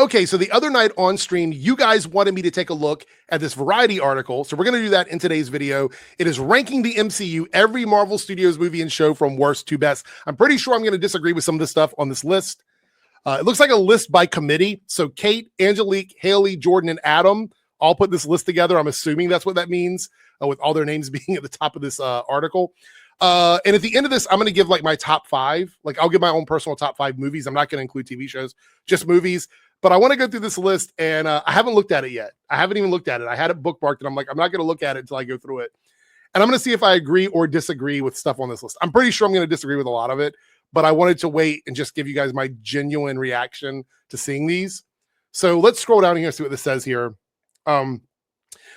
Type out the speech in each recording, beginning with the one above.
Okay, so the other night on stream, you guys wanted me to take a look at this Variety article. So we're going to do that in today's video. It is ranking the MCU, every Marvel Studios movie and show from worst to best. I'm pretty sure I'm going to disagree with some of the stuff on this list. It looks like a list by committee. So Kate, Angelique, Haley, Jordan, and Adam all put this list together. I'm assuming that's what that means, with all their names being at the top of this article. And at the end of this, I'm going to give like my top 5. Like I'll give my own personal top 5 movies. I'm not going to include TV shows, just movies. But I want to go through this list, and I haven't looked at it yet. I haven't even looked at it. I had it bookmarked, and I'm like, I'm not going to look at it until I go through it. And I'm going to see if I agree or disagree with stuff on this list. I'm pretty sure I'm going to disagree with a lot of it, but I wanted to wait and just give you guys my genuine reaction to seeing these. So let's scroll down here and see what this says here.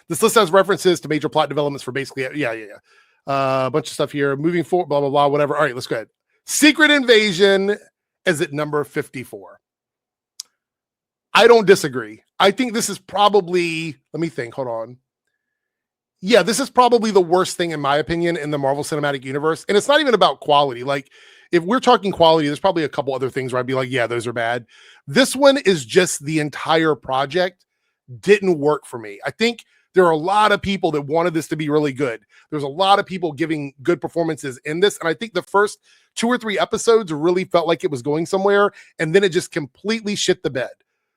This list has references to major plot developments for basically, a bunch of stuff here. Moving forward, blah, blah, blah, whatever. All right, let's go ahead. Secret Invasion is at number 54. I don't disagree. I think this is probably, let me think, hold on. Yeah, this is probably the worst thing in my opinion in the Marvel Cinematic Universe. And it's not even about quality. Like if we're talking quality, there's probably a couple other things where I'd be like, yeah, those are bad. This one is just the entire project didn't work for me. I think there are a lot of people that wanted this to be really good. There's a lot of people giving good performances in this. And I think the first 2 or 3 episodes really felt like it was going somewhere. And then it just completely shit the bed.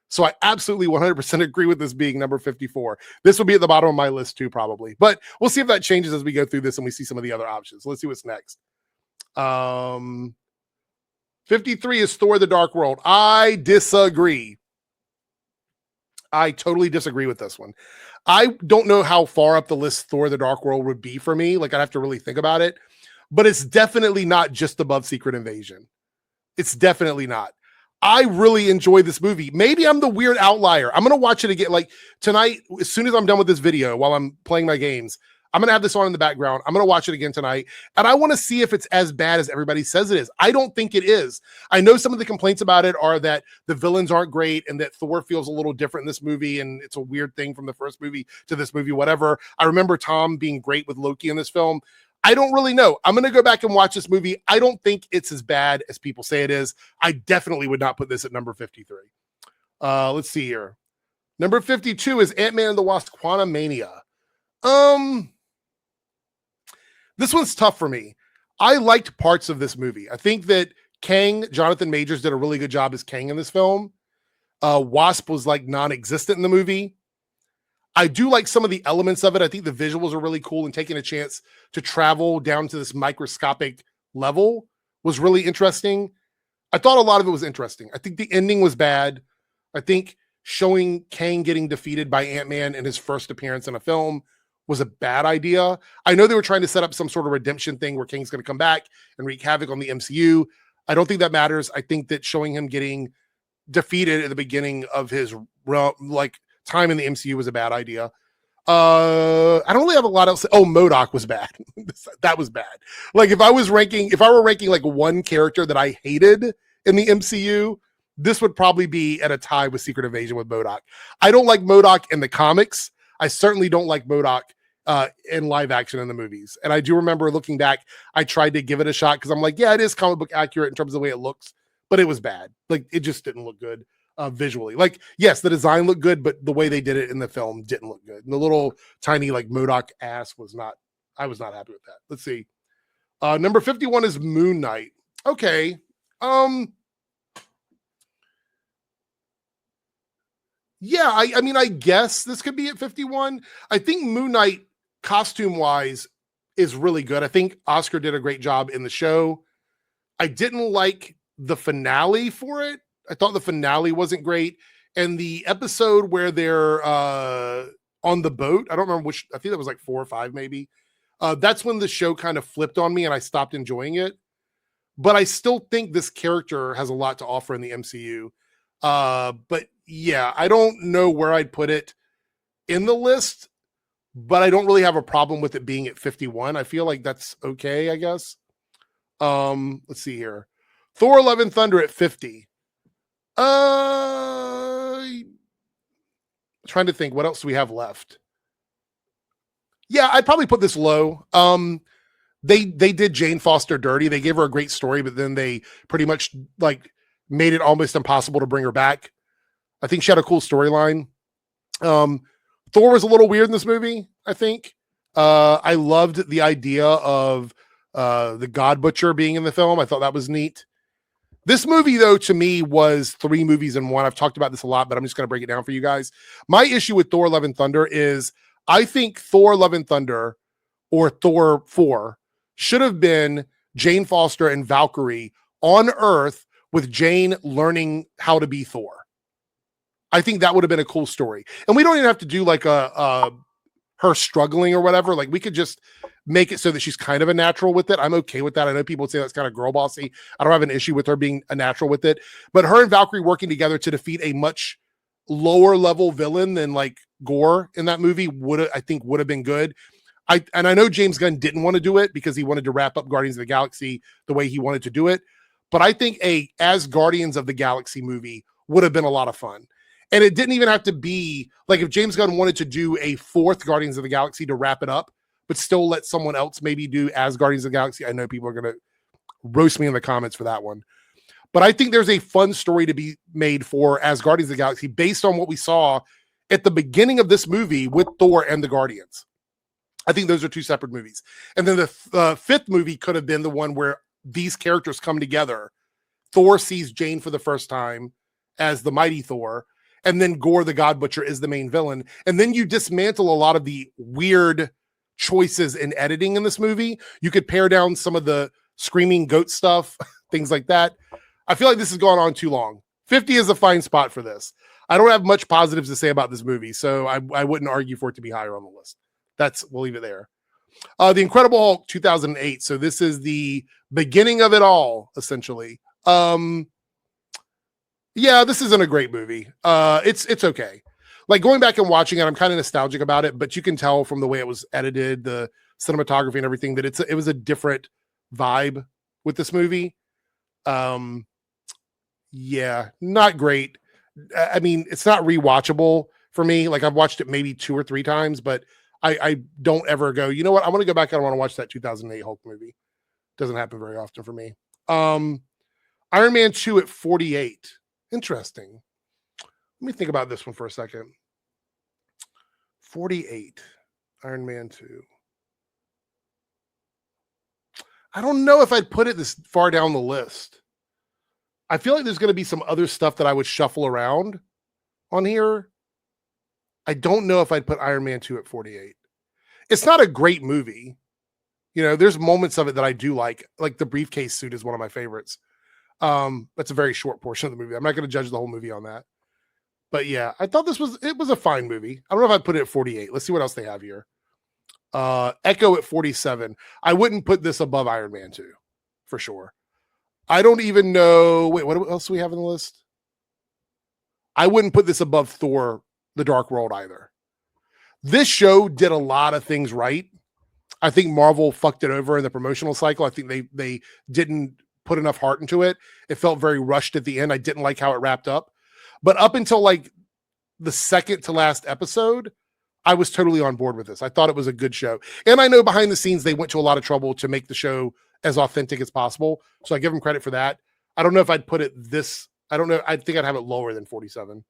So I absolutely 100% agree with this being number 54. This will be at the bottom of my list too, probably. But we'll see if that changes as we go through this and we see some of the other options. Let's see what's next. 53 is Thor: The Dark World. I disagree. I totally disagree with this one. I don't know how far up the list Thor: The Dark World would be for me. Like I'd have to really think about it. But it's definitely not just above Secret Invasion. It's definitely not. I really enjoy this movie. Maybe I'm the weird outlier. I'm going to watch it again. Like tonight, as soon as I'm done with this video, while I'm playing my games, I'm going to have this on in the background. I'm going to watch it again tonight. And I want to see if it's as bad as everybody says it is. I don't think it is. I know some of the complaints about it are that the villains aren't great and that Thor feels a little different in this movie. And it's a weird thing from the first movie to this movie, whatever. I remember Tom being great with Loki in this film. I don't really know. I'm going to go back and watch this movie. I don't think it's as bad as people say it is. I definitely would not put this at number 53. Let's see here. Number 52 is Ant-Man and the Wasp: Quantumania. This one's tough for me. I liked parts of this movie. I think that Kang, Jonathan Majors, did a really good job as Kang in this film. Wasp was like non-existent in the movie. I do like some of the elements of it. I think the visuals are really cool, and taking a chance to travel down to this microscopic level was really interesting. I thought a lot of it was interesting. I think the ending was bad. I think showing Kang getting defeated by Ant-Man in his first appearance in a film was a bad idea. I know they were trying to set up some sort of redemption thing where Kang's going to come back and wreak havoc on the MCU. I don't think that matters. I think that showing him getting defeated at the beginning of his time in the MCU was a bad idea. I don't really have a lot else. Oh, MODOK was bad. That was bad. Like if I were ranking like one character that I hated in the MCU, this would probably be at a tie with Secret Invasion with MODOK. I don't like MODOK in the comics. I certainly don't like MODOK in live action in the movies. And I do remember looking back, I tried to give it a shot because I'm like, yeah, it is comic book accurate in terms of the way it looks, but it was bad. Like it just didn't look good. Visually, like yes, the design looked good, but the way they did it in the film didn't look good. And the little tiny like MODOK ass was not. I was not happy with that. Let's see. Number 51 is Moon Knight. Okay. Yeah, I mean, I guess this could be at 51. I think Moon Knight, costume wise, is really good. I think Oscar did a great job in the show. I didn't like the finale for it. I thought the finale wasn't great. And the episode where they're on the boat, I don't remember which, I think that was like 4 or 5 maybe. That's when the show kind of flipped on me and I stopped enjoying it. But I still think this character has a lot to offer in the MCU. But yeah, I don't know where I'd put it in the list, but I don't really have a problem with it being at 51. I feel like that's okay, I guess. Let's see here. Thor: Love and Thunder at 50. Trying to think what else do we have left. Yeah, I'd probably put this low. They did Jane Foster dirty. They gave her a great story, but then they pretty much like made it almost impossible to bring her back. I think she had a cool storyline. Thor was a little weird in this movie, I think. I loved the idea of the God Butcher being in the film. I thought that was neat. This movie, though, to me was 3 movies in one. I've talked about this a lot, but I'm just going to break it down for you guys. My issue with Thor Love and Thunder is I think Thor Love and Thunder or Thor 4 should have been Jane Foster and Valkyrie on Earth with Jane learning how to be Thor. I think that would have been a cool story. And we don't even have to do like her struggling or whatever. Like we could just make it so that she's kind of a natural with it. I'm okay with that. I know people would say that's kind of girl bossy. I don't have an issue with her being a natural with it, but her and Valkyrie working together to defeat a much lower level villain than like Gore in that movie would have been good. I know James Gunn didn't want to do it because he wanted to wrap up Guardians of the Galaxy the way he wanted to do it. But I think as Guardians of the Galaxy movie would have been a lot of fun. And it didn't even have to be like if James Gunn wanted to do a 4th Guardians of the Galaxy to wrap it up, but still let someone else maybe do as Guardians of the Galaxy. I know people are going to roast me in the comments for that one. But I think there's a fun story to be made for as Guardians of the Galaxy based on what we saw at the beginning of this movie with Thor and the Guardians. I think those are 2 separate movies. And then the 5th movie could have been the one where these characters come together. Thor sees Jane for the first time as the mighty Thor. And then Gore the God Butcher is the main villain. And then you dismantle a lot of the weird choices in editing in this movie. You could pare down some of the screaming goat stuff, things like that. I feel like this has gone on too long. 50 is a fine spot for this. I don't have much positives to say about this movie, so I wouldn't argue for it to be higher on the list. We'll leave it there. The Incredible Hulk 2008. So this is the beginning of it all, essentially. Yeah, this isn't a great movie. It's okay. Like going back and watching it, I'm kind of nostalgic about it, but you can tell from the way it was edited, the cinematography and everything that it was a different vibe with this movie. Yeah, not great. I mean, it's not rewatchable for me. Like I've watched it maybe 2 or 3 times, but I don't ever go, you know what? I want to go back and I want to watch that 2008 Hulk movie. Doesn't happen very often for me. Iron Man 2 at 48. Interesting. Let me think about this one for a second. 48. Iron Man 2. I don't know if I'd put it this far down the list. I feel like there's going to be some other stuff that I would shuffle around on here. I don't know if I'd put Iron Man 2 at 48. It's not a great movie. You know, there's moments of it that I do like the briefcase suit is one of my favorites. That's a very short portion of the movie. I'm not going to judge the whole movie on that. But yeah, I thought it was a fine movie. I don't know if I'd put it at 48. Let's see what else they have here. Echo at 47. I wouldn't put this above Iron Man 2 for sure. I don't even know. Wait, what else do we have on the list? I wouldn't put this above Thor, The Dark World either. This show did a lot of things right. I think Marvel fucked it over in the promotional cycle. I think they didn't put enough heart into it. It felt very rushed at the end. I didn't like how it wrapped up. But up until like the second to last episode, I was totally on board with this. I thought it was a good show. And I know behind the scenes, they went to a lot of trouble to make the show as authentic as possible. So I give them credit for that. I don't know if I'd put it this. I don't know. I think I'd have it lower than 47.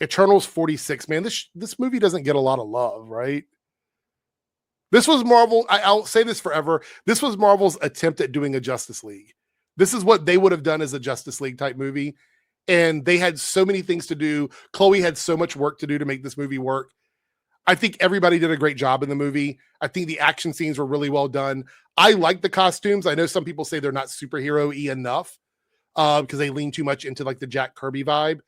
Eternals 46. Man, this movie doesn't get a lot of love, right? This was Marvel. I'll say this forever. This was Marvel's attempt at doing a Justice League. This is what they would have done as a Justice League type movie. And they had so many things to do. Chloe had so much work to do to make this movie work. I think everybody did a great job in the movie. I think the action scenes were really well done. I like the costumes. I know some people say they're not superhero-y enough because they lean too much into like the Jack Kirby vibe.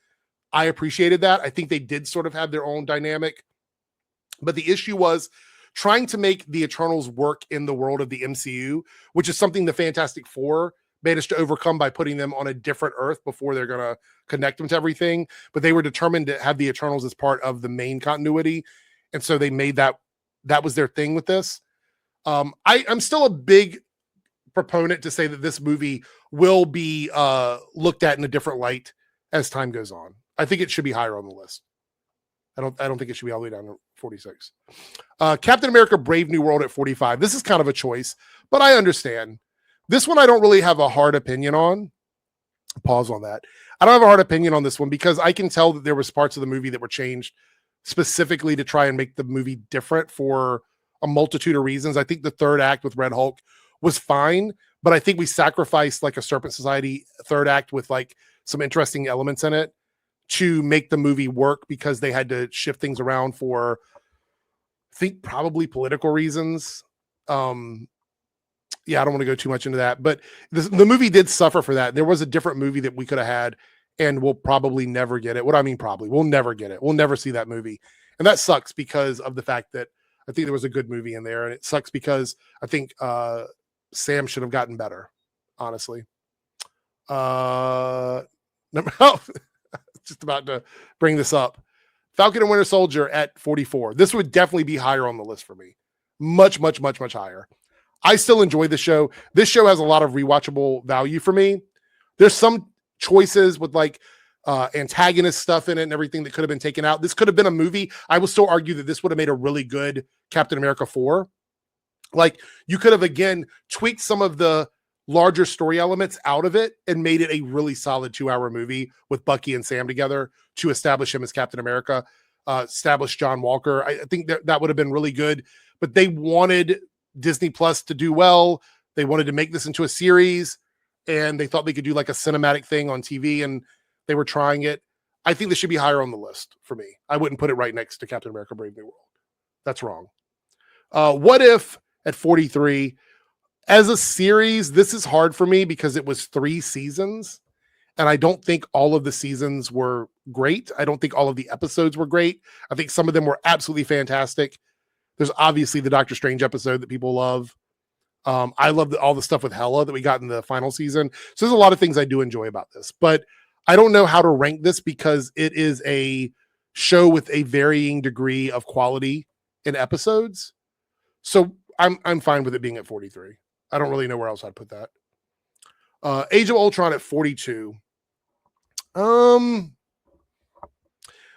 I appreciated that. I think they did sort of have their own dynamic. But the issue was trying to make the Eternals work in the world of the MCU, which is something the Fantastic Four managed to overcome by putting them on a different Earth before they're going to connect them to everything. But they were determined to have the Eternals as part of the main continuity. And so they made that was their thing with this. I'm still a big proponent to say that this movie will be looked at in a different light as time goes on. I think it should be higher on the list. I don't think it should be all the way down to 46. Captain America Brave New World at 45. This is kind of a choice, but I understand. This one I don't really have a hard opinion on. Pause on that. I don't have a hard opinion on this one because I can tell that there was parts of the movie that were changed specifically to try and make the movie different for a multitude of reasons. I think the third act with Red Hulk was fine, but I think we sacrificed like a Serpent Society third act with like some interesting elements in it to make the movie work because they had to shift things around for, I think, probably political reasons. Yeah, I don't want to go too much into that, but the movie did suffer for that. There was a different movie that we could have had, and we'll probably never get it. What I mean, probably, we'll never get it. We'll never see that movie. And that sucks because of the fact that I think there was a good movie in there, and it sucks because I think Sam should have gotten better, honestly. Just about to bring this up. Falcon and Winter Soldier at 44. This would definitely be higher on the list for me. Much, much, much, much higher. I still enjoy the show. This show has a lot of rewatchable value for me. There's some choices with like antagonist stuff in it and everything that could have been taken out. This could have been a movie. I will still argue that this would have made a really good Captain America 4. Like you could have, again, tweaked some of the larger story elements out of it and made it a really solid 2-hour movie with Bucky and Sam together to establish him as Captain America, establish John Walker. I think that would have been really good, but they wanted Disney Plus to do well. They wanted to make this into a series, and they thought they could do like a cinematic thing on TV, and they were trying it. I think this should be higher on the list for me. I wouldn't put it right next to Captain America Brave New World. That's wrong. What If at 43? As a series, this is hard for me because it was 3 seasons, and I don't think all of the seasons were great. I don't think all of the episodes were great. I think some of them were absolutely fantastic. There's obviously the Doctor Strange episode that people love. I love all the stuff with Hela that we got in the final season. So there's a lot of things I do enjoy about this, but I don't know how to rank this because it is a show with a varying degree of quality in episodes. So I'm fine with it being at 43. I don't really know where else I'd put that. Age of Ultron at 42.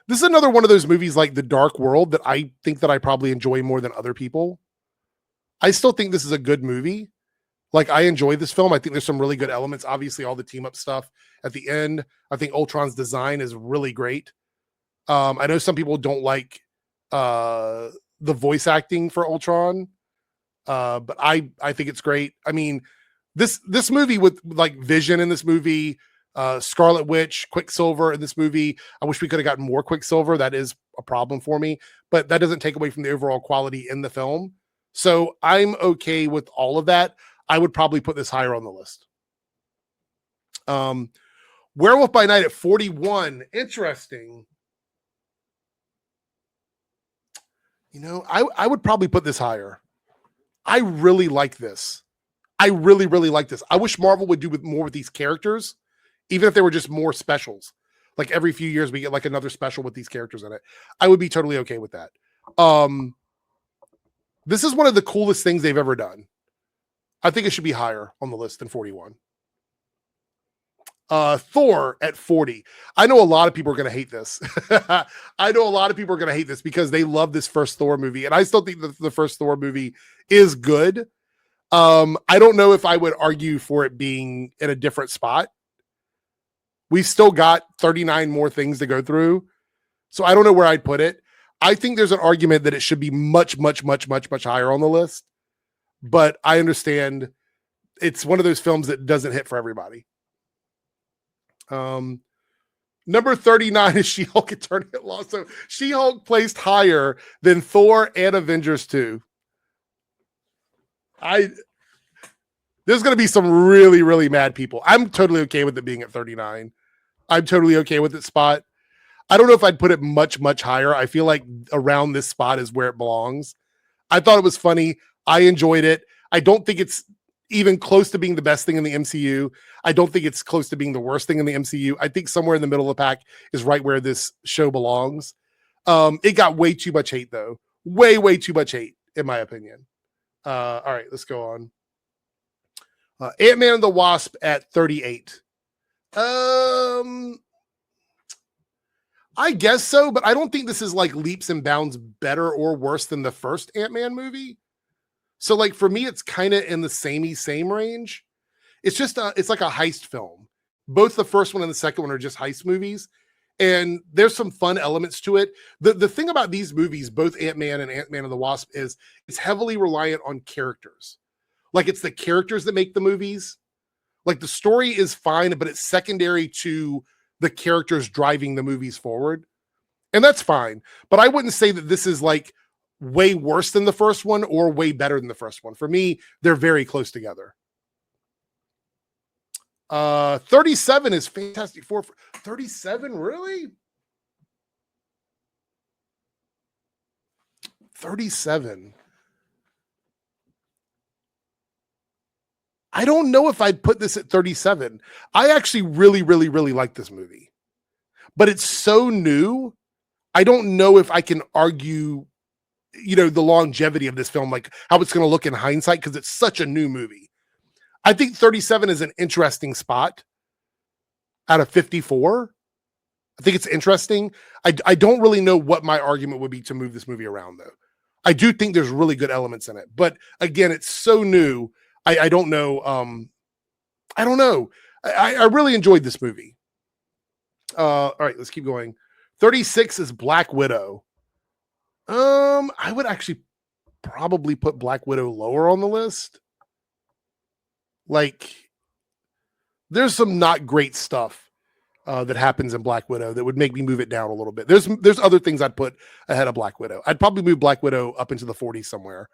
This is another one of those movies like The Dark World that I think that I probably enjoy more than other people. I still think this is a good movie. Like, I enjoy this film. I think there's some really good elements. Obviously, all the team up stuff at the end. I think Ultron's design is really great. I know some people don't like the voice acting for Ultron, but I think it's great. I mean, this movie with like Vision in this movie, Scarlet Witch, Quicksilver in this movie. I wish we could have gotten more Quicksilver. That is a problem for me, but that doesn't take away from the overall quality in the film. So I'm okay with all of that. I would probably put this higher on the list. Werewolf by Night at 41. Interesting. You know, I would probably put this higher. I really like this. I really, really like this. I wish Marvel would do more with these characters, even if they were just more specials. Like every few years we get like another special with these characters in it. I would be totally okay with that. This is one of the coolest things they've ever done. I think it should be higher on the list than 41. Thor at 40. I know a lot of people are going to hate this. I know a lot of people are going to hate this because they love this first Thor movie. And I still think that the first Thor movie is good. I don't know if I would argue for it being in a different spot. We've still got 39 more things to go through. So I don't know where I'd put it. I think there's an argument that it should be much, much, much, much, much higher on the list. But I understand it's one of those films that doesn't hit for everybody. Number 39 is She-Hulk Eternity at Lost. So She-Hulk placed higher than Thor and Avengers 2. There's going to be some really, really mad people. I'm totally okay with it being at 39. I'm totally okay with its spot. I don't know if I'd put it much, much higher. I feel like around this spot is where it belongs. I thought it was funny. I enjoyed it. I don't think it's even close to being the best thing in the MCU. I don't think it's close to being the worst thing in the MCU. I think somewhere in the middle of the pack is right where this show belongs. It got way too much hate, though. Way, way too much hate, in my opinion. All right, let's go on. Ant-Man and the Wasp at 38. I guess so, but I don't think this is like leaps and bounds better or worse than the first Ant-Man movie. So like for me, it's kind of in the same range. It's just it's like a heist film, both the first one and the second one are just heist movies. And there's some fun elements to it. The thing about these movies, both Ant-Man and Ant-Man and the Wasp, is it's heavily reliant on characters. Like, it's the characters that make the movies. Like, the story is fine, but it's secondary to the characters driving the movies forward. And that's fine. But I wouldn't say that this is like way worse than the first one or way better than the first one. For me, they're very close together. 37 is Fantastic Four. 37, really? 37. I don't know if I'd put this at 37. I actually really, really, really like this movie. But it's so new. I don't know if I can argue, the longevity of this film, like how it's going to look in hindsight, because it's such a new movie. I think 37 is an interesting spot out of 54. I think it's interesting. I don't really know what my argument would be to move this movie around, though. I do think there's really good elements in it. But again, it's so new. I don't know. I don't know. I really enjoyed this movie. All right, let's keep going. 36 is Black Widow. I would actually probably put Black Widow lower on the list. Like, there's some not great stuff that happens in Black Widow that would make me move it down a little bit. There's other things I'd put ahead of Black Widow. I'd probably move Black Widow up into the 40s somewhere.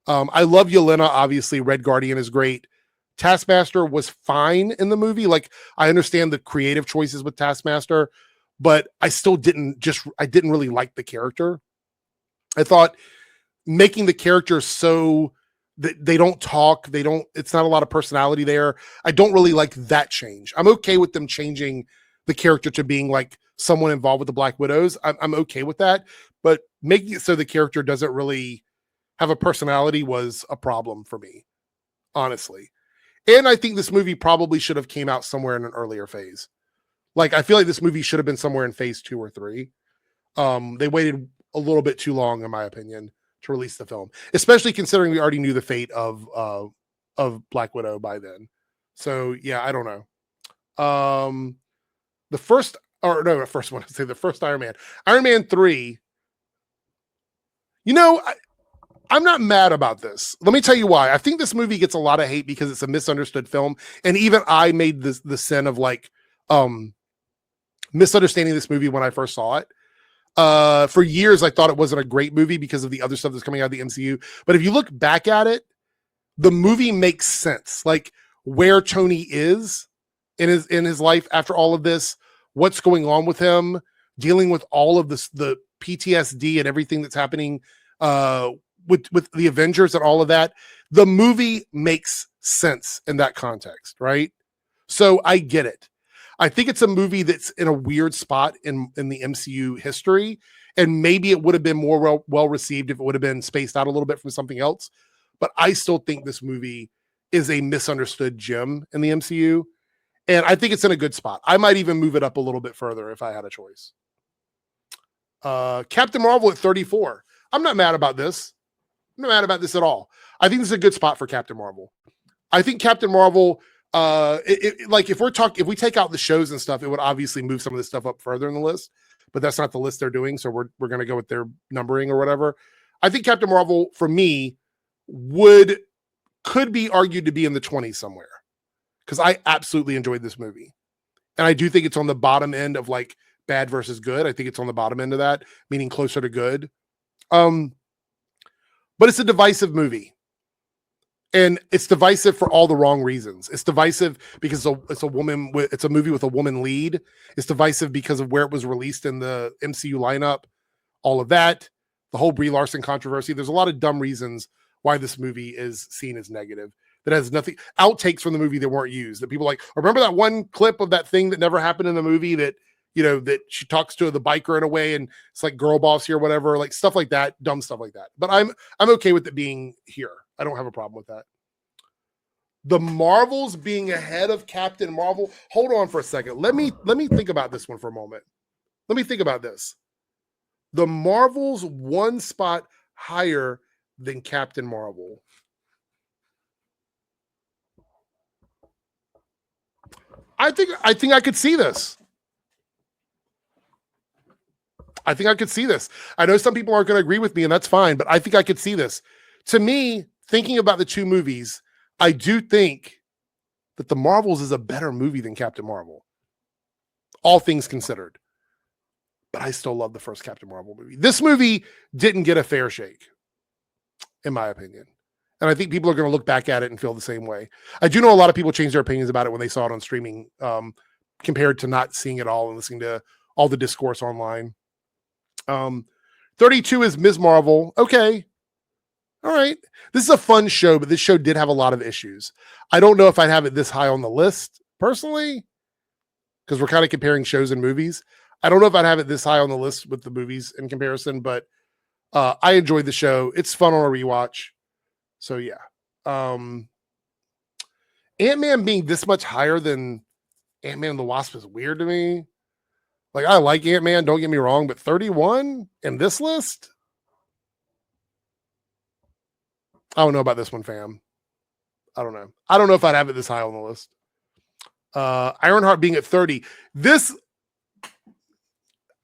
I love Yelena. Obviously, Red Guardian is great. Taskmaster was fine in the movie. Like, I understand the creative choices with Taskmaster, but I still didn't really like the character. I thought making the character so that they don't talk, it's not a lot of personality there. I don't really like that change. I'm okay with them changing the character to being like someone involved with the Black Widows. I'm okay with that, but making it so the character doesn't really have a personality was a problem for me, honestly. And I think this movie probably should have came out somewhere in an earlier phase. Like, I feel like this movie should have been somewhere in phase 2 or 3. They waited a little bit too long, in my opinion, to release the film, especially considering we already knew the fate of Black Widow by then. So yeah, I don't know. The first Iron Man, Iron Man 3. I'm not mad about this. Let me tell you why. I think this movie gets a lot of hate because it's a misunderstood film. And even I made the sin of like misunderstanding this movie when I first saw it. For years, I thought it wasn't a great movie because of the other stuff that's coming out of the MCU. But if you look back at it, the movie makes sense. Like, where Tony is in his life after all of this, what's going on with him, dealing with all of this, the PTSD and everything that's happening with the Avengers and all of that. The movie makes sense in that context, right? So I get it. I think it's a movie that's in a weird spot in the MCU history, and maybe it would have been more well received if it would have been spaced out a little bit from something else. But I still think this movie is a misunderstood gem in the MCU, and I think it's in a good spot. I might even move it up a little bit further if I had a choice. Captain Marvel at 34. I'm not mad about this. I'm not mad about this at all. I think this is a good spot for Captain Marvel. I think Captain Marvel, like if we take out the shows and stuff, it would obviously move some of this stuff up further in the list, but that's not the list they're doing. So we're going to go with their numbering or whatever. I think Captain Marvel for me could be argued to be in the 20s somewhere, because I absolutely enjoyed this movie. And I do think it's on the bottom end of like bad versus good. I think it's on the bottom end of that, meaning closer to good. But it's a divisive movie. And it's divisive for all the wrong reasons. It's divisive because it's a movie with a woman lead. It's divisive because of where it was released in the MCU lineup, all of that, the whole Brie Larson controversy. There's a lot of dumb reasons why this movie is seen as negative. That has nothing, outtakes from the movie that weren't used. That people like, remember that one clip of that thing that never happened in the movie that, that she talks to the biker in a way and it's like girl boss here, whatever, like stuff like that, dumb stuff like that. But I'm okay with it being here. I don't have a problem with that. The Marvels being ahead of Captain Marvel. Hold on for a second. Let me think about this one for a moment. Let me think about this. The Marvels one spot higher than Captain Marvel. I think I could see this. I think I could see this. I know some people aren't going to agree with me, and that's fine, but I think I could see this. To me, thinking about the two movies, I do think that The Marvels is a better movie than Captain Marvel, all things considered. But I still love the first Captain Marvel movie. This movie didn't get a fair shake, in my opinion. And I think people are going to look back at it and feel the same way. I do know a lot of people changed their opinions about it when they saw it on streaming, compared to not seeing it all and listening to all the discourse online. 32 is Ms. Marvel. Okay. All right. This is a fun show, but this show did have a lot of issues. I don't know if I'd have it this high on the list personally, because we're kind of comparing shows and movies. I don't know if I'd have it this high on the list with the movies in comparison, but I enjoyed the show. It's fun on a rewatch. So yeah. Ant-Man being this much higher than Ant-Man and the Wasp is weird to me. Like, I like Ant-Man, don't get me wrong, but 31 in this list? I don't know about this one, fam. I don't know. I don't know if I'd have it this high on the list. Ironheart being at 30. This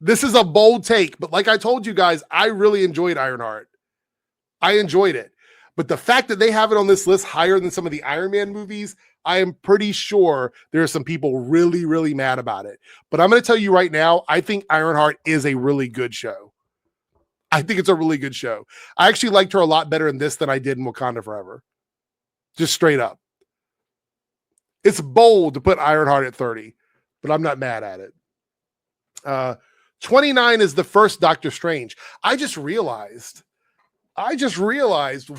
is a bold take, but like I told you guys, I really enjoyed Ironheart. I enjoyed it. But the fact that they have it on this list higher than some of the Iron Man movies, I am pretty sure there are some people really, really mad about it. But I'm going to tell you right now, I think Ironheart is a really good show. I think it's a really good show. I actually liked her a lot better in this than I did in Wakanda Forever. Just straight up. It's bold to put Ironheart at 30, but I'm not mad at it. 29 is the first Doctor Strange. I just realized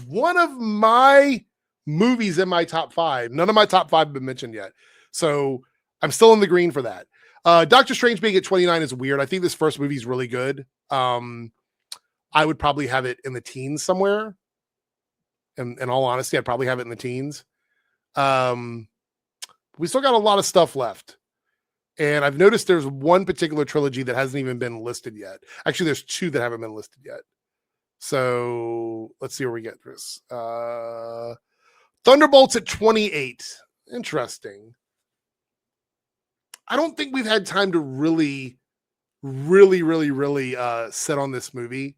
one of my movies in my top 5. None of my top 5 have been mentioned yet. So I'm still in the green for that. Doctor Strange being at 29 is weird. I think this first movie is really good. I would probably have it in the teens somewhere. In all honesty, I'd probably have it in the teens. We still got a lot of stuff left. And I've noticed there's one particular trilogy that hasn't even been listed yet. Actually, there's 2 that haven't been listed yet. So let's see where we get this. Thunderbolts at 28. Interesting. I don't think we've had time to really sit on this movie.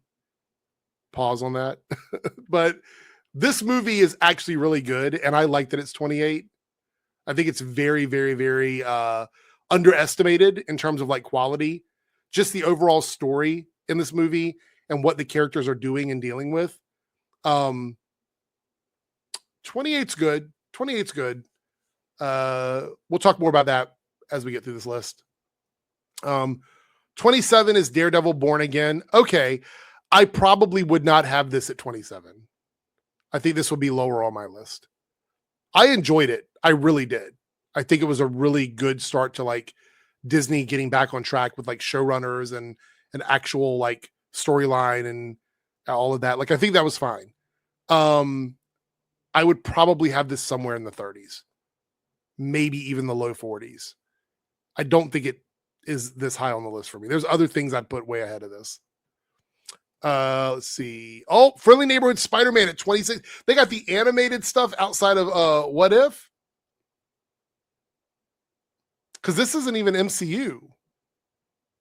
Pause on that. But this movie is actually really good, and I like that it's 28. I think it's very, very, very underestimated in terms of like quality. Just the overall story in this movie and what the characters are doing and dealing with. 28's good. 28's good. We'll talk more about that as we get through this list. 27 is Daredevil Born Again. Okay. I probably would not have this at 27. I think this would be lower on my list. I enjoyed it. I really did. I think it was a really good start to like Disney getting back on track with like showrunners and an actual like storyline and all of that. Like, I think that was fine. I would probably have this somewhere in the 30s, maybe even the low 40s. I don't think it is this high on the list for me. There's other things I'd put way ahead of this. Let's see. Oh, Friendly Neighborhood Spider-Man at 26. They got the animated stuff outside of What If? Because this isn't even MCU,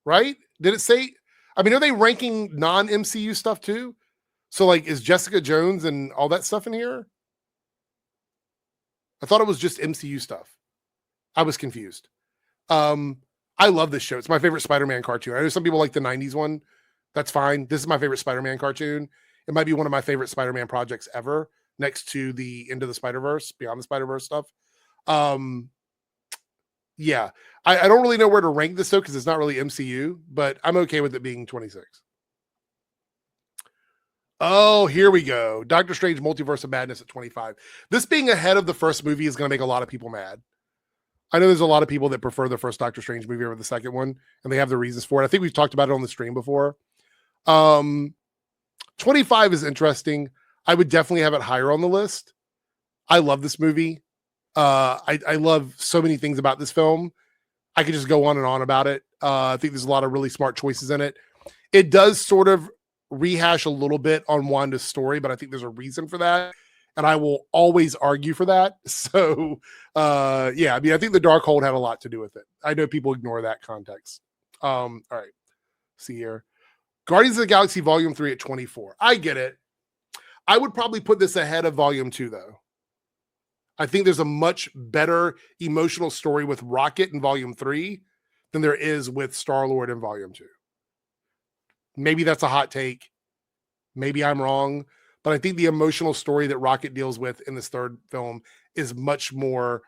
right? Did it say? I mean, are they ranking non-MCU stuff too? So, like, is Jessica Jones and all that stuff in here? I thought it was just MCU stuff. I was confused. I love this show. It's my favorite Spider-Man cartoon. I know some people like the 90s one. That's fine. This is my favorite Spider-Man cartoon. It might be one of my favorite Spider-Man projects ever, next to the Into the Spider-Verse, Beyond the Spider-Verse stuff. Yeah. I don't really know where to rank this, though, because it's not really MCU, but I'm okay with it being 26. Oh, here we go. Doctor Strange Multiverse of Madness at 25. This being ahead of the first movie is going to make a lot of people mad. I know there's a lot of people that prefer the first Doctor Strange movie over the second one, and they have their reasons for it. I think we've talked about it on the stream before. 25 is interesting. I would definitely have it higher on the list. I love this movie. I love so many things about this film. I could just go on and on about it. I think there's a lot of really smart choices in it. It does sort of rehash a little bit on Wanda's story, but I think there's a reason for that. and I will always argue for that. So, yeah, I mean, I think the Darkhold had a lot to do with it. I know people ignore that context. All right, see here. Guardians of the Galaxy Volume 3 at 24. I get it. I would probably put this ahead of Volume 2, though. I think there's a much better emotional story with Rocket in Volume 3 than there is with Star-Lord in Volume 2. Maybe that's a hot take. Maybe I'm wrong. But I think the emotional story that Rocket deals with in this third film is much more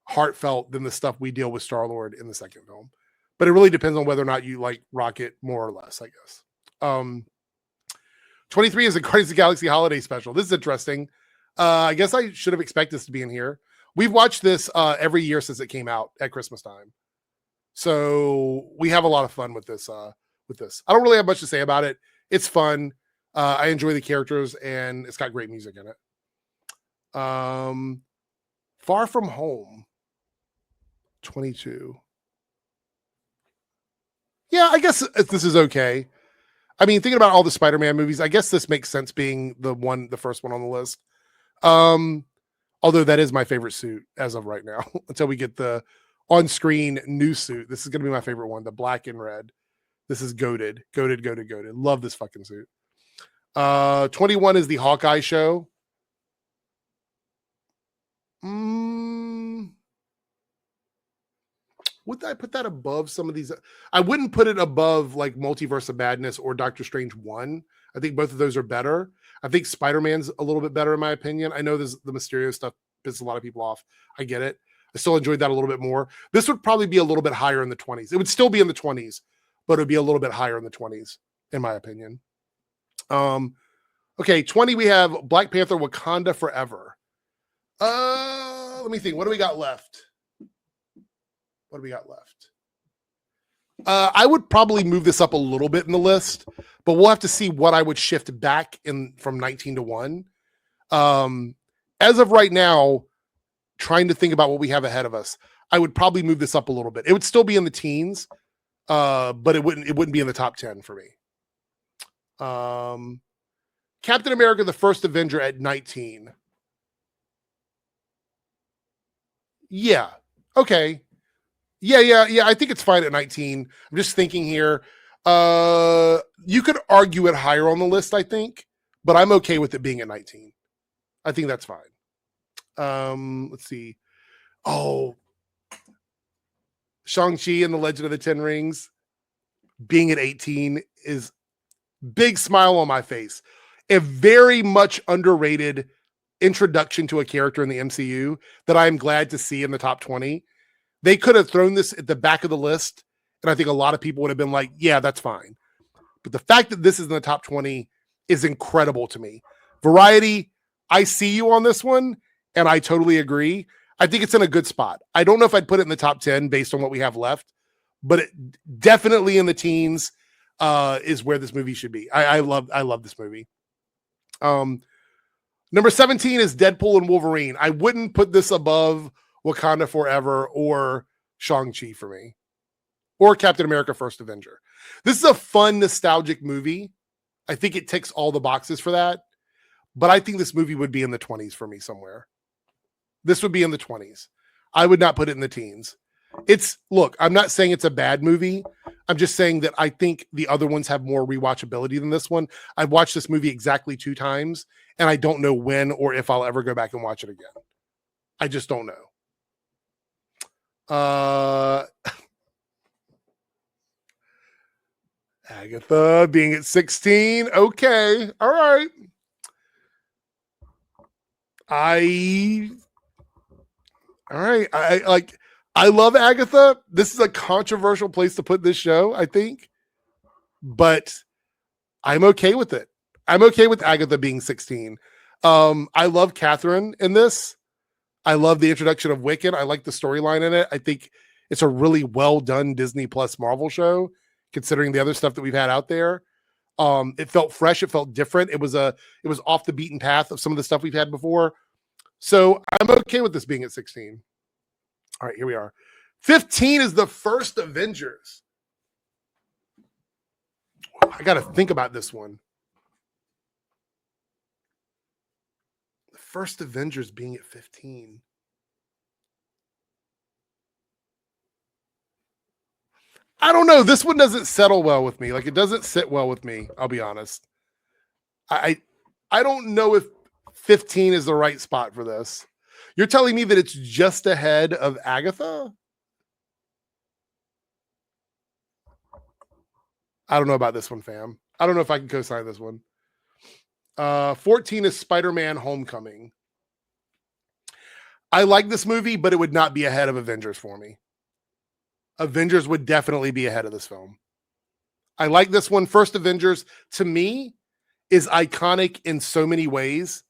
heartfelt than the stuff we deal with Star-Lord in the second film. But it really depends on whether or not you like Rocket more or less, I guess. 23 is a Guardians of the Galaxy holiday special. This is interesting. I guess I should have expected this to be in here. We've watched this every year since it came out at Christmas time. So we have a lot of fun with this. I don't really have much to say about it. It's fun. I enjoy the characters, and it's got great music in it. Far From Home, 22. Yeah, I guess this is okay. I mean, thinking about all the Spider-Man movies, I guess this makes sense being the first one on the list. Although that is my favorite suit as of right now, until we get the on-screen new suit. This is going to be my favorite one, the black and red. This is goated. Love this fucking suit. 21 is the Hawkeye show. Would I put that above some of these? I wouldn't put it above like Multiverse of Madness or Doctor Strange 1. I think both of those are better. I think Spider-Man's a little bit better in my opinion. I know the Mysterio stuff pisses a lot of people off. I get it. I still enjoyed that a little bit more. This would probably be a little bit higher in the 20s. It would still be in the 20s, but it would be a little bit higher in the 20s, in my opinion. Okay, 20, we have Black Panther Wakanda Forever. Let me think. What do we got left? I would probably move this up a little bit in the list, but we'll have to see what I would shift back in from 19 to 1. As of right now, trying to think about what we have ahead of us, I would probably move this up a little bit. It would still be in the teens, but it wouldn't be in the top 10 for me. Captain America, the First Avenger at 19. Yeah. Okay. Yeah. I think it's fine at 19. I'm just thinking here. You could argue it higher on the list, I think, but I'm okay with it being at 19. I think that's fine. Let's see. Oh, Shang-Chi and the Legend of the Ten Rings being at 18 is big smile on my face. A very much underrated introduction to a character in the MCU that I'm glad to see in the top 20. They could have thrown this at the back of the list, and I think a lot of people would have been like, yeah, that's fine. But the fact that this is in the top 20 is incredible to me. Variety, I see you on this one, and I totally agree. I think it's in a good spot. I don't know if I'd put it in the top 10 based on what we have left, but it definitely in the teens is where this movie should be. I love this movie. Number 17 is Deadpool and Wolverine. I wouldn't put this above Wakanda Forever or Shang-Chi for me, or Captain America First Avenger. This is a fun, nostalgic movie. I think it ticks all the boxes for that, but I think this movie would be in the 20s for me somewhere. This would be in the 20s. I would not put it in the teens. Look, I'm not saying it's a bad movie. I'm just saying that I think the other ones have more rewatchability than this one. I've watched this movie exactly 2 times, and I don't know when or if I'll ever go back and watch it again. I just don't know. Agatha being at 16. Okay. All right. I love Agatha. This is a controversial place to put this show, I think, but I'm okay with it. I'm okay with Agatha being 16. I love Catherine in this. I love the introduction of Wiccan. I like the storyline in it. I think it's a really well done Disney Plus Marvel show, considering the other stuff that we've had out there. It felt fresh. It felt different. It was off the beaten path of some of the stuff we've had before. So I'm okay with this being at 16. All right, here we are. 15 is the First Avengers. I got to think about this one. The First Avengers being at 15. I don't know. This one doesn't settle well with me. Like, it doesn't sit well with me. I'll be honest. I don't know if 15 is the right spot for this. You're telling me that it's just ahead of Agatha? I don't know about this one, fam. I don't know if I can co-sign this one. 14 is Spider-Man Homecoming. I like this movie, but it would not be ahead of Avengers for me. Avengers would definitely be ahead of this film. I like this one. First Avengers, to me, is iconic in so many ways.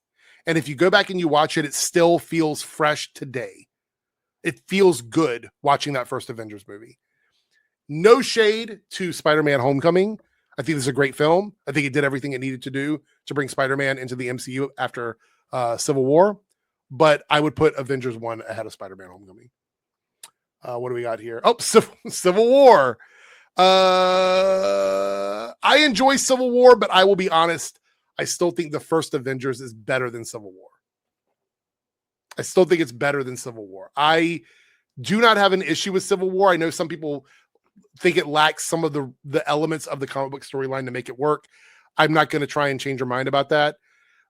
And if you go back and you watch it, it still feels fresh today. It feels good watching that first Avengers movie. No shade to Spider-Man Homecoming. I think this is a great film. I think it did everything it needed to do to bring Spider-Man into the MCU after Civil War. But I would put Avengers 1 ahead of Spider-Man Homecoming. What do we got here? Oh, Civil War. I enjoy Civil War, but I will be honest, I still think the first Avengers is better than Civil War. I still think it's better than Civil War. I do not have an issue with Civil War. I know some people think it lacks some of the elements of the comic book storyline to make it work. I'm not going to try and change your mind about that.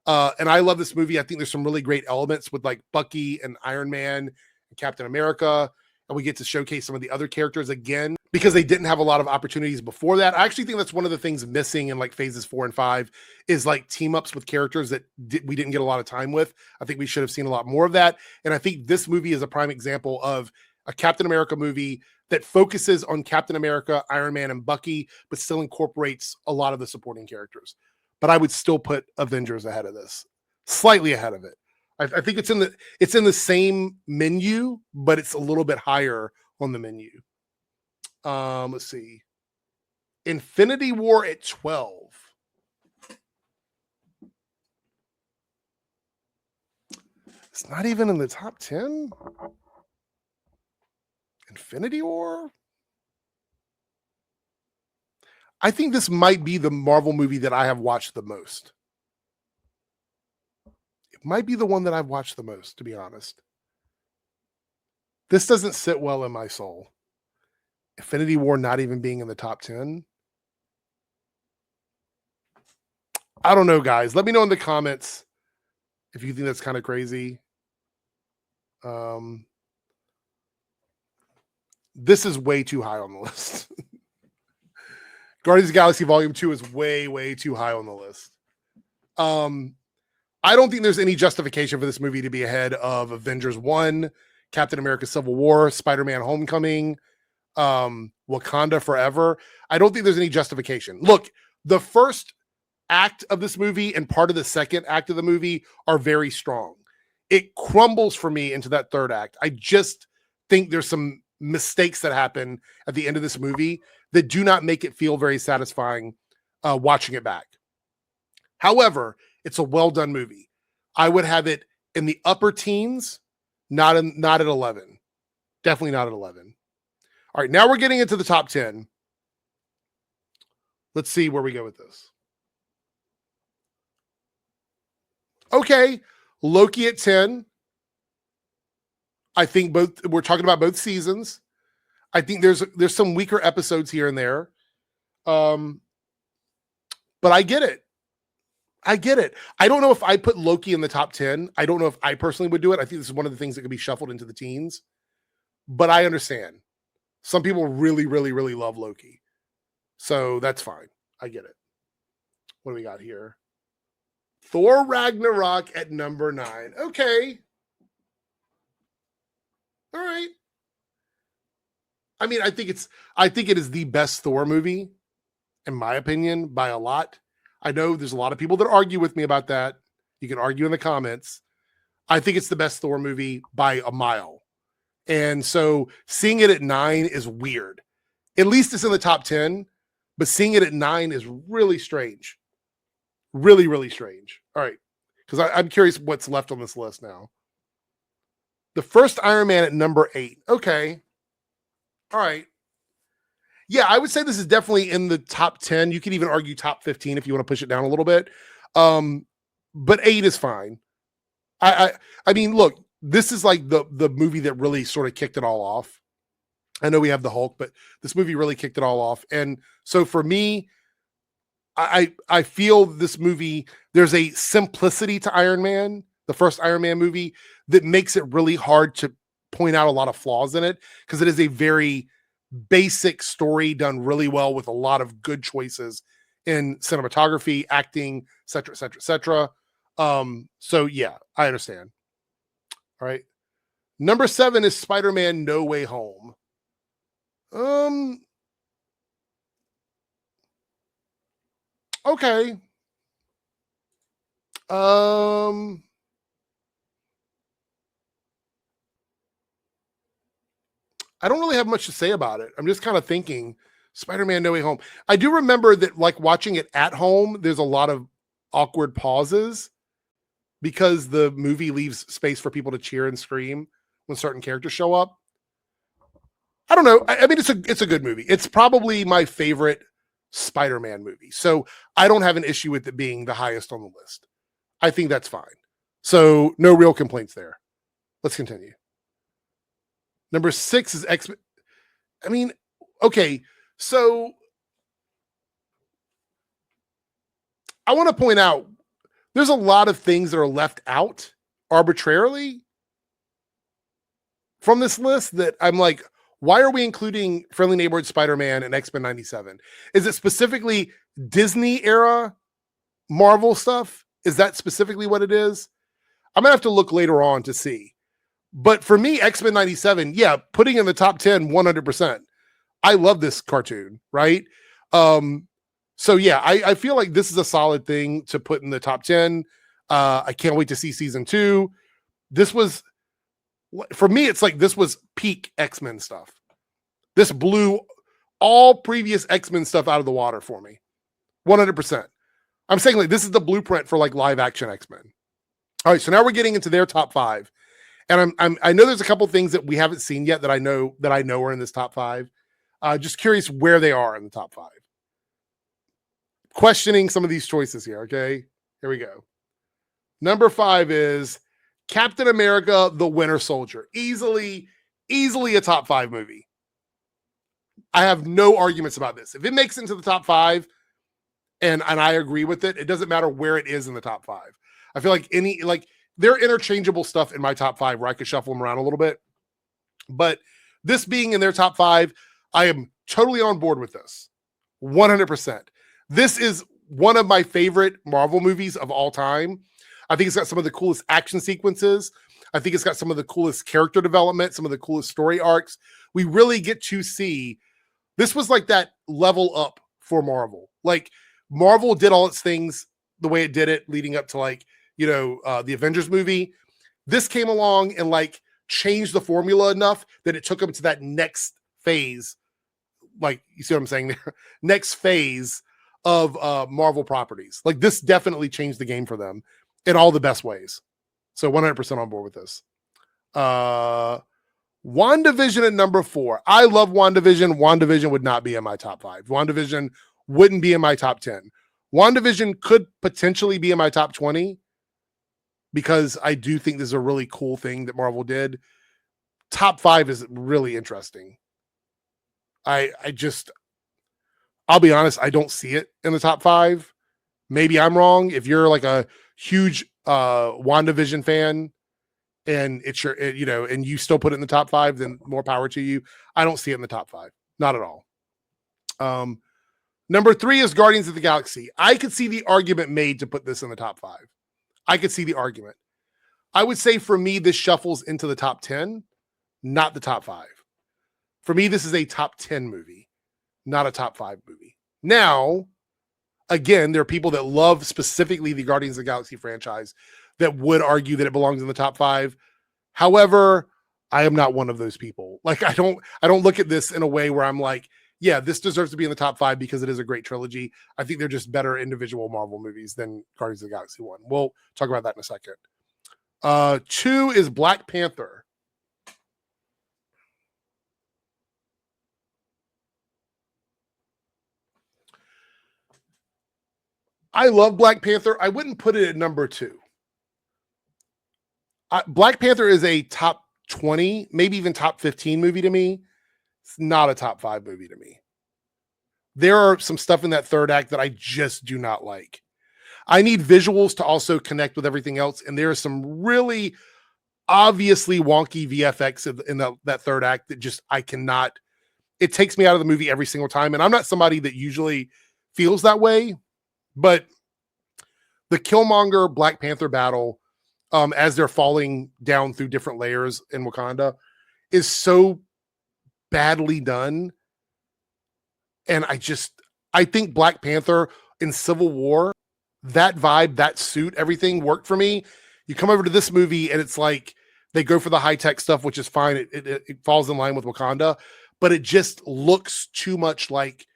And I love this movie. I think there's some really great elements with like Bucky and Iron Man and Captain America. And we get to showcase some of the other characters again because they didn't have a lot of opportunities before that. I actually think that's one of the things missing in like phases 4 and 5 is like team ups with characters that we didn't get a lot of time with. I think we should have seen a lot more of that. And I think this movie is a prime example of a Captain America movie that focuses on Captain America, Iron Man, and Bucky, but still incorporates a lot of the supporting characters. But I would still put Avengers ahead of this, slightly ahead of it. I think it's in the same menu, but it's a little bit higher on the menu. Let's see. Infinity War at 12. It's not even in the top 10. Infinity War? I think this might be the Marvel movie that I have watched the most. It might be the one that I've watched the most, to be honest. This doesn't sit well in my soul. Infinity War not even being in the top 10. I don't know, guys. Let me know in the comments if you think that's kind of crazy. This is way too high on the list. Guardians of the Galaxy Volume 2 is way, way too high on the list. I don't think there's any justification for this movie to be ahead of Avengers 1, Captain America Civil War, Spider-Man Homecoming, Wakanda Forever. I don't think there's any justification. Look, the first act of this movie and part of the second act of the movie are very strong. It crumbles for me into that third act. I just think there's some mistakes that happen at the end of this movie that do not make it feel very satisfying watching it back. However, it's a well-done movie. I would have it in the upper teens, not at 11. Definitely not at 11. All right, now we're getting into the top 10. Let's see where we go with this. Okay, Loki at 10. I think we're talking about both seasons. I think there's some weaker episodes here and there. But I get it. I don't know if I put Loki in the top 10. I don't know if I personally would do it. I think this is one of the things that could be shuffled into the teens. But I understand. Some people really, really, really love Loki. So that's fine. I get it. What do we got here? Thor Ragnarok at number 9. Okay. All right. I mean, I think it is the best Thor movie, in my opinion, by a lot. I know there's a lot of people that argue with me about that. You can argue in the comments. I think it's the best Thor movie by a mile. And so seeing it at 9 is weird. At least it's in the top 10, but seeing it at 9 is really strange. Really, really strange. All right. Because I'm curious what's left on this list now. The first Iron Man at number 8. Okay. All right. Yeah, I would say this is definitely in the top 10. You could even argue top 15 if you want to push it down a little bit. But 8 is fine. I mean, look, this is like the movie that really sort of kicked it all off. I know we have the Hulk, but this movie really kicked it all off. And so for me, I feel this movie, there's a simplicity to Iron Man, the first Iron Man movie, that makes it really hard to point out a lot of flaws in it, because it is a very basic story done really well with a lot of good choices in cinematography, acting, etc., etc., etc. So yeah, I understand. All right. Number 7 is Spider-Man No Way Home. Um, okay. Um, I don't really have much to say about it. I'm just kind of thinking Spider-Man No Way Home. I do remember that, like, watching it at home, there's a lot of awkward pauses because the movie leaves space for people to cheer and scream when certain characters show up. I don't know. I mean, it's a good movie. It's probably my favorite Spider-Man movie. So I don't have an issue with it being the highest on the list. I think that's fine. So no real complaints there. Let's continue. Number 6 is X. I mean, okay. So I want to point out there's a lot of things that are left out arbitrarily from this list that I'm like, why are we including Friendly Neighborhood Spider-Man and X-Men 97? Is it specifically Disney era Marvel stuff? Is that specifically what it is? I'm gonna have to look later on to see. But for me, X-Men 97, yeah, putting in the top 10, 100%. I love this cartoon, right? So yeah, I feel like this is a solid thing to put in the top 10. I can't wait to see season 2. This was, for me, it's like this was peak X-Men stuff. This blew all previous X-Men stuff out of the water for me. 100%. I'm saying, like, this is the blueprint for like live action X-Men. All right, so now we're getting into their top 5. And I know there's a couple things that we haven't seen yet that I know are in this top 5. Just curious where they are in the top 5. Questioning some of these choices here. Okay, here we go. Number 5 is Captain America: The Winter Soldier. Easily a top 5 movie. I have no arguments about this. If it makes it into the top 5, and I agree with it, it doesn't matter where it is in the top 5. I feel like they're interchangeable stuff in my top 5 where I could shuffle them around a little bit. But this being in their top 5, I am totally on board with this. 100%. This is one of my favorite Marvel movies of all time. I think it's got some of the coolest action sequences. I think it's got some of the coolest character development, some of the coolest story arcs. We really get to see, this was like that level up for Marvel. Like, Marvel did all its things the way it did it leading up to, like, the Avengers movie. This came along and like changed the formula enough that it took them to that next phase. Like, you see what I'm saying there? Next phase of Marvel properties. Like, this definitely changed the game for them in all the best ways. So 100% on board with this. WandaVision at number 4. I love WandaVision. WandaVision would not be in my top 5. WandaVision wouldn't be in my top 10. WandaVision could potentially be in my top 20 because I do think this is a really cool thing that Marvel did. Top 5 is really interesting. I'll be honest, I don't see it in the top 5. Maybe I'm wrong. If you're like a huge WandaVision fan and it's your, and you still put it in the top 5, then more power to you. I don't see it in the top 5. Not at all. Number 3 is Guardians of the Galaxy. I could see the argument made to put this in the top 5. I could see the argument. I would say for me, this shuffles into the top 10, not the top 5. For me, this is a top 10 movie, not a top 5 movie. Now, again, there are people that love specifically the Guardians of the Galaxy franchise that would argue that it belongs in the top 5. However, I am not one of those people. Like, I don't look at this in a way where I'm like, yeah, this deserves to be in the top 5 because it is a great trilogy. I think they're just better individual Marvel movies than Guardians of the Galaxy 1. We'll talk about that in a second. 2 is Black Panther. I love Black Panther. I wouldn't put it at number 2. Black Panther is a top 20, maybe even top 15 movie to me. It's not a top 5 movie to me. There are some stuff in that third act that I just do not like. I need visuals to also connect with everything else. And there are some really obviously wonky VFX in that third act that just, I cannot, it takes me out of the movie every single time. And I'm not somebody that usually feels that way, but the Killmonger Black Panther battle, as they're falling down through different layers in Wakanda, is so badly done. And I think Black Panther in Civil War, that vibe, that suit, everything worked for me. You come over to this movie and it's like they go for the high-tech stuff, which is fine. It falls in line with Wakanda, but it just looks too much like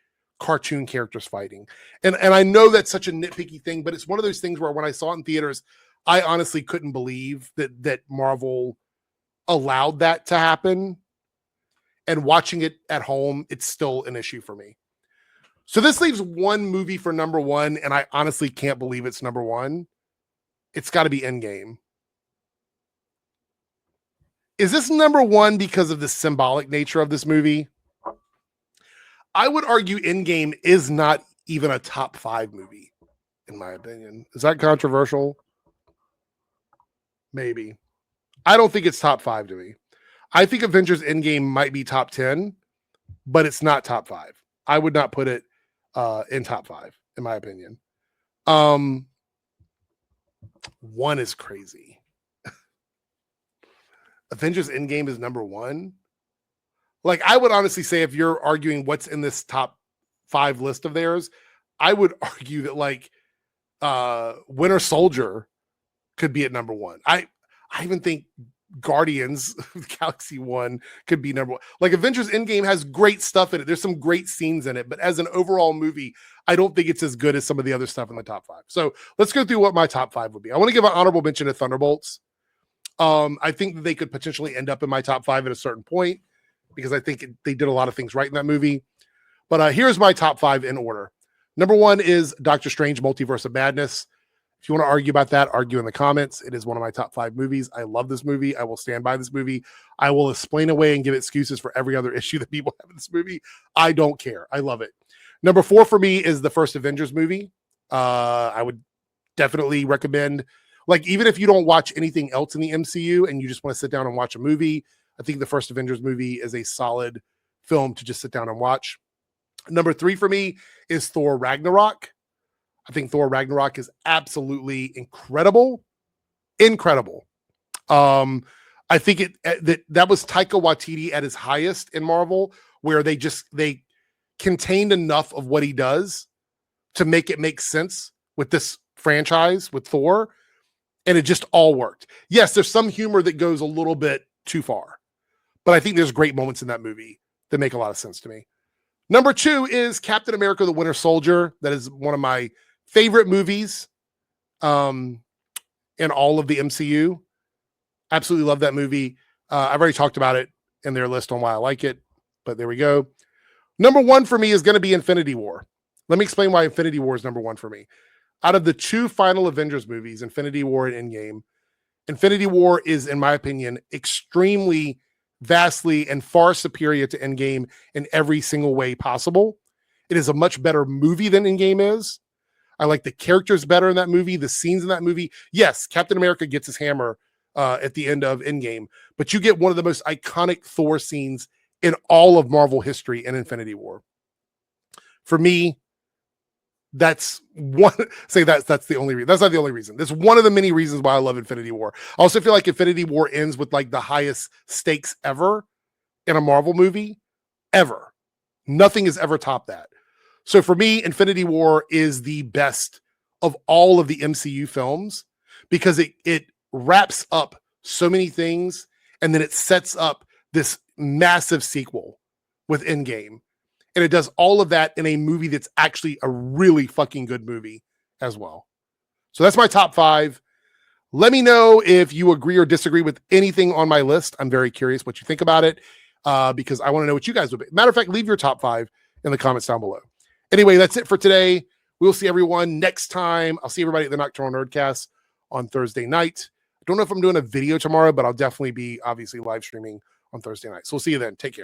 cartoon characters fighting. And I know that's such a nitpicky thing, but it's one of those things where when I saw it in theaters, I honestly couldn't believe that Marvel allowed that to happen. And watching it at home, it's still an issue for me. So this leaves one movie for number 1, and I honestly can't believe it's number 1. It's got to be Endgame. Is this number 1 because of the symbolic nature of this movie? I would argue Endgame is not even a top 5 movie, in my opinion. Is that controversial? Maybe. I don't think it's top 5 to me. I think Avengers Endgame might be top 10, but it's not top 5. I would not put it in top 5, in my opinion. 1 is crazy. Avengers Endgame is number 1. Like, I would honestly say, if you're arguing what's in this top 5 list of theirs, I would argue that like Winter Soldier could be at number 1. I even think Guardians of the Galaxy 1 could be number 1. Like, Avengers Endgame has great stuff in it. There's some great scenes in it, but as an overall movie, I don't think it's as good as some of the other stuff in the top 5. So let's go through what my top 5 would be. I want to give an honorable mention to Thunderbolts. I think that they could potentially end up in my top 5 at a certain point, because I think they did a lot of things right in that movie. But here's my top 5 in order. Number 1 is Doctor Strange, Multiverse of Madness. If you want to argue about that, argue in the comments. It is one of my top 5 movies. I love this movie. I will stand by this movie. I will explain away and give excuses for every other issue that people have in this movie. I don't care. I love it. Number 4 for me is the first Avengers movie. I would definitely recommend, like, even if you don't watch anything else in the MCU and you just want to sit down and watch a movie, I think the first Avengers movie is a solid film to just sit down and watch. Number 3 for me is Thor Ragnarok. I think Thor Ragnarok is absolutely incredible. Incredible. I think that was Taika Waititi at his highest in Marvel, where they contained enough of what he does to make it make sense with this franchise, with Thor, and it just all worked. Yes, there's some humor that goes a little bit too far, but I think there's great moments in that movie that make a lot of sense to me. Number 2 is Captain America: The Winter Soldier. That is one of my favorite movies in all of the MCU. Absolutely love that movie. I've already talked about it in their list on why I like it, but there we go. Number 1 for me is going to be Infinity War. Let me explain why Infinity War is number 1 for me. Out of the 2 final Avengers movies, Infinity War and Endgame, Infinity War is, in my opinion, extremely, vastly, and far superior to Endgame in every single way possible. It is a much better movie than Endgame is. I like the characters better in that movie, the scenes in that movie. Yes, Captain America gets his hammer at the end of Endgame, but you get one of the most iconic Thor scenes in all of Marvel history in Infinity War. For me, that's one. That's the only reason. That's not the only reason. That's one of the many reasons why I love Infinity War. I also feel like Infinity War ends with like the highest stakes ever in a Marvel movie ever. Nothing has ever topped that. So for me, Infinity War is the best of all of the MCU films, because it wraps up so many things, and then it sets up this massive sequel with Endgame. And it does all of that in a movie that's actually a really fucking good movie as well. So that's my top 5. Let me know if you agree or disagree with anything on my list. I'm very curious what you think about it, because I want to know what you guys would be. Matter of fact, leave your top 5 in the comments down below. Anyway, that's it for today. We'll see everyone next time. I'll see everybody at the Nocturnal Nerdcast on Thursday night. don't know if I'm doing a video tomorrow, but I'll definitely be obviously live streaming on Thursday night. So we'll see you then. Take care.